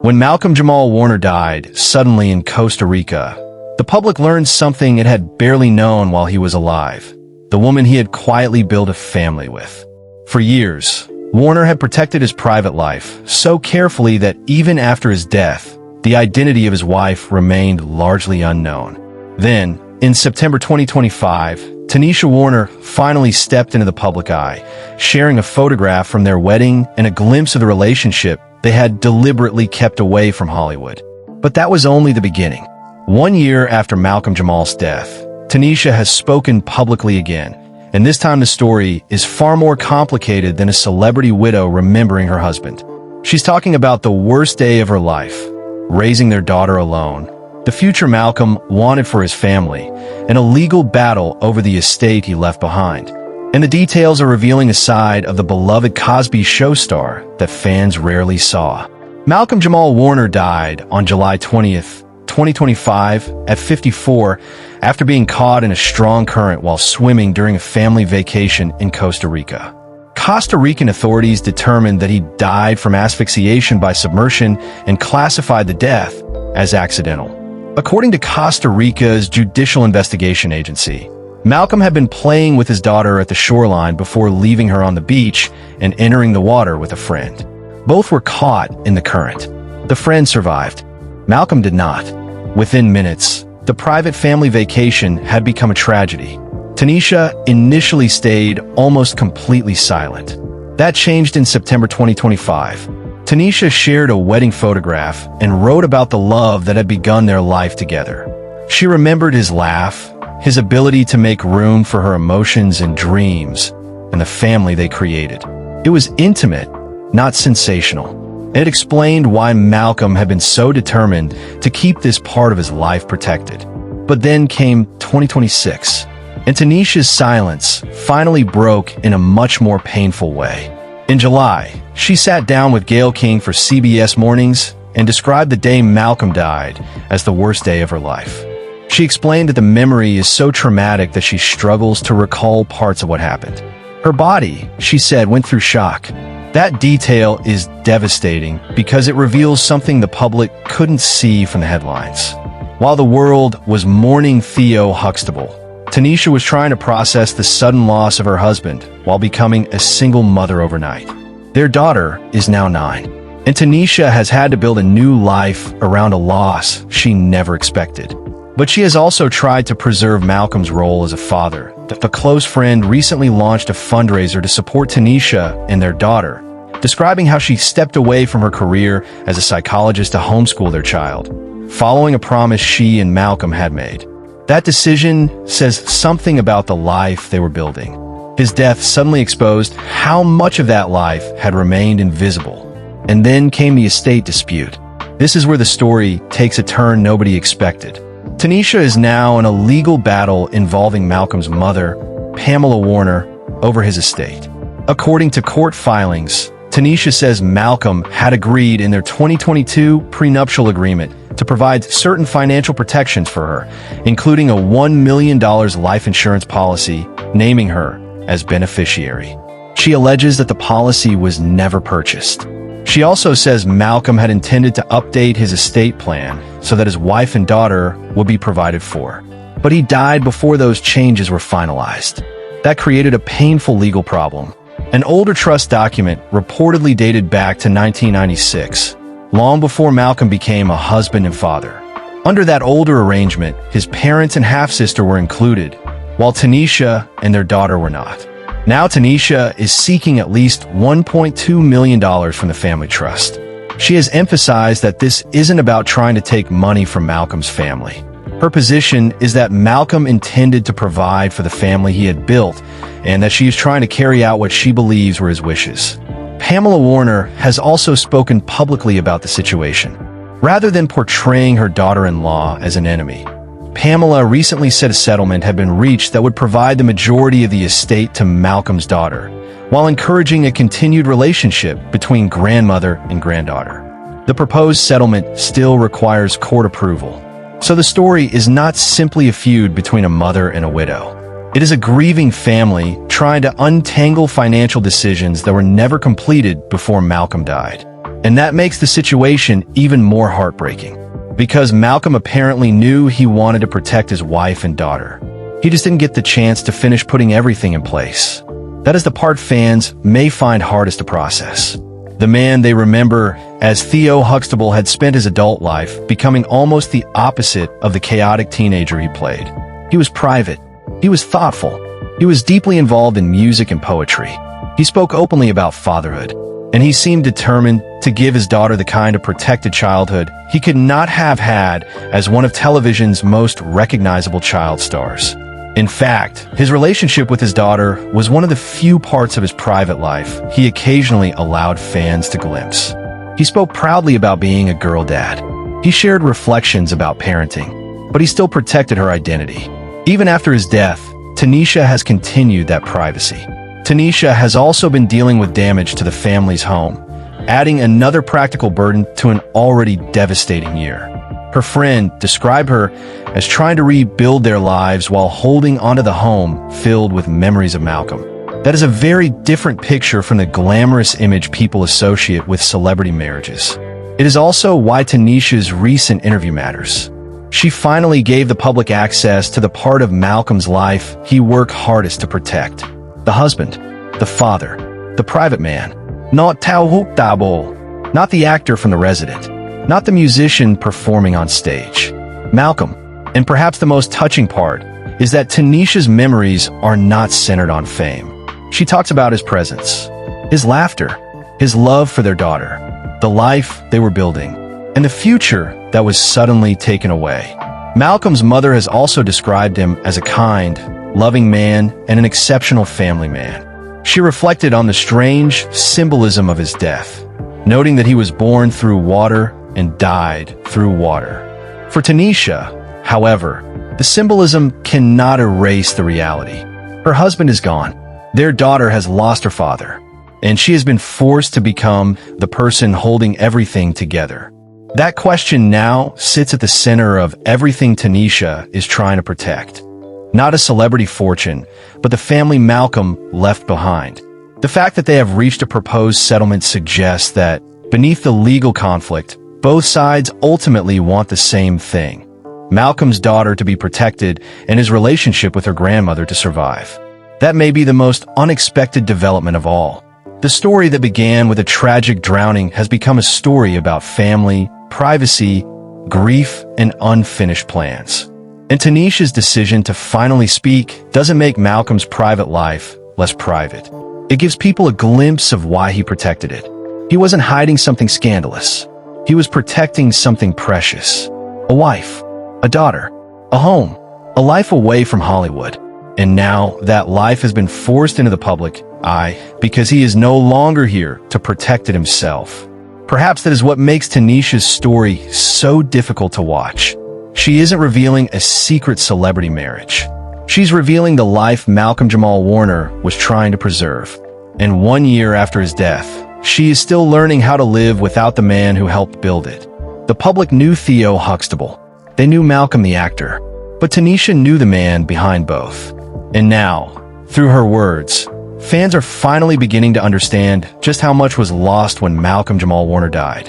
When Malcolm-Jamal Warner died suddenly in Costa Rica, the public learned something it had barely known while he was alive: the woman he had quietly built a family with. For years, Warner had protected his private life so carefully that even after his death, the identity of his wife remained largely unknown. Then, in September 2025, Tanisha Warner finally stepped into the public eye, sharing a photograph from their wedding and a glimpse of the relationship they had deliberately kept away from Hollywood. But that was only the beginning. 1 year after Malcolm-Jamal's death, Tanisha has spoken publicly again, and this time the story is far more complicated than a celebrity widow remembering her husband. She's talking about the worst day of her life, raising their daughter alone, the future Malcolm wanted for his family, and a legal battle over the estate he left behind. And the details are revealing a side of the beloved Cosby Show star that fans rarely saw. Malcolm-Jamal Warner died on July 20th, 2025, at 54, after being caught in a strong current while swimming during a family vacation in Costa Rica. Costa Rican authorities determined that he died from asphyxiation by submersion and classified the death as accidental. According to Costa Rica's Judicial Investigation Agency, Malcolm had been playing with his daughter at the shoreline before leaving her on the beach and entering the water with a friend. Both were caught in the current. The friend survived. Malcolm did not. Within minutes, the private family vacation had become a tragedy. Tanisha initially stayed almost completely silent. That changed in September 2025. Tanisha shared a wedding photograph and wrote about the love that had begun their life together. She remembered his laugh, his ability to make room for her emotions and dreams, and the family they created. It was intimate, not sensational. It explained why Malcolm had been so determined to keep this part of his life protected. But then came 2026, and Tanisha's silence finally broke in a much more painful way. In July, she sat down with Gayle King for CBS Mornings and described the day Malcolm died as the worst day of her life. She explained that the memory is so traumatic that she struggles to recall parts of what happened. Her body, she said, went through shock. That detail is devastating because it reveals something the public couldn't see from the headlines. While the world was mourning Theo Huxtable, Tanisha was trying to process the sudden loss of her husband while becoming a single mother overnight. Their daughter is now 9, and Tanisha has had to build a new life around a loss she never expected. But she has also tried to preserve Malcolm's role as a father. A close friend recently launched a fundraiser to support Tanisha and their daughter, describing how she stepped away from her career as a psychologist to homeschool their child, following a promise she and Malcolm had made. That decision says something about the life they were building. His death suddenly exposed how much of that life had remained invisible. And then came the estate dispute. This is where the story takes a turn nobody expected. Tanisha is now in a legal battle involving Malcolm's mother, Pamela Warner, over his estate. According to court filings, Tanisha says Malcolm had agreed in their 2022 prenuptial agreement to provide certain financial protections for her, including a $1 million life insurance policy, naming her as beneficiary. She alleges that the policy was never purchased. She also says Malcolm had intended to update his estate plan so that his wife and daughter would be provided for. But he died before those changes were finalized. That created a painful legal problem. An older trust document reportedly dated back to 1996, long before Malcolm became a husband and father. Under that older arrangement, his parents and half-sister were included, while Tanisha and their daughter were not. Now Tanisha is seeking at least $1.2 million from the family trust. She has emphasized that this isn't about trying to take money from Malcolm's family. Her position is that Malcolm intended to provide for the family he had built, and that she is trying to carry out what she believes were his wishes. Pamela Warner has also spoken publicly about the situation. Rather than portraying her daughter-in-law as an enemy, Pamela recently said a settlement had been reached that would provide the majority of the estate to Malcolm's daughter, while encouraging a continued relationship between grandmother and granddaughter. The proposed settlement still requires court approval, so the story is not simply a feud between a mother and a widow. It is a grieving family trying to untangle financial decisions that were never completed before Malcolm died. And that makes the situation even more heartbreaking, because Malcolm apparently knew he wanted to protect his wife and daughter. He just didn't get the chance to finish putting everything in place. That is the part fans may find hardest to process. The man they remember as Theo Huxtable had spent his adult life becoming almost the opposite of the chaotic teenager he played. He was private. He was thoughtful. He was deeply involved in music and poetry. He spoke openly about fatherhood, and he seemed determined to give his daughter the kind of protected childhood he could not have had as one of television's most recognizable child stars. In fact, his relationship with his daughter was one of the few parts of his private life he occasionally allowed fans to glimpse. He spoke proudly about being a girl dad. He shared reflections about parenting, but he still protected her identity. Even after his death, Tanisha has continued that privacy. Tanisha has also been dealing with damage to the family's home, adding another practical burden to an already devastating year. Her friend described her as trying to rebuild their lives while holding onto the home filled with memories of Malcolm. That is a very different picture from the glamorous image people associate with celebrity marriages. It is also why Tanisha's recent interview matters. She finally gave the public access to the part of Malcolm's life he worked hardest to protect. The husband, the father, the private man. Not Theo Huxtable, not the actor from The Resident, not the musician performing on stage. Malcolm, and perhaps the most touching part, is that Tanisha's memories are not centered on fame. She talks about his presence, his laughter, his love for their daughter, the life they were building, and the future that was suddenly taken away. Malcolm's mother has also described him as a kind, loving man and an exceptional family man. She reflected on the strange symbolism of his death, noting that he was born through water and died through water. For Tanisha, however, the symbolism cannot erase the reality. Her husband is gone. Their daughter has lost her father, and she has been forced to become the person holding everything together. That question now sits at the center of everything Tanisha is trying to protect. Not a celebrity fortune, but the family Malcolm left behind. The fact that they have reached a proposed settlement suggests that, beneath the legal conflict, both sides ultimately want the same thing: Malcolm's daughter to be protected and his relationship with her grandmother to survive. That may be the most unexpected development of all. The story that began with a tragic drowning has become a story about family, privacy, grief, and unfinished plans. And Tanisha's decision to finally speak doesn't make Malcolm's private life less private. It gives people a glimpse of why he protected it. He wasn't hiding something scandalous. He was protecting something precious. A wife, a daughter, a home, a life away from Hollywood. And now that life has been forced into the public eye because he is no longer here to protect it himself. Perhaps that is what makes Tanisha's story so difficult to watch. She isn't revealing a secret celebrity marriage. She's revealing the life Malcolm-Jamal Warner was trying to preserve. And 1 year after his death, she is still learning how to live without the man who helped build it. The public knew Theo Huxtable. They knew Malcolm the actor. But Tanisha knew the man behind both. And now, through her words, fans are finally beginning to understand just how much was lost when Malcolm-Jamal Warner died.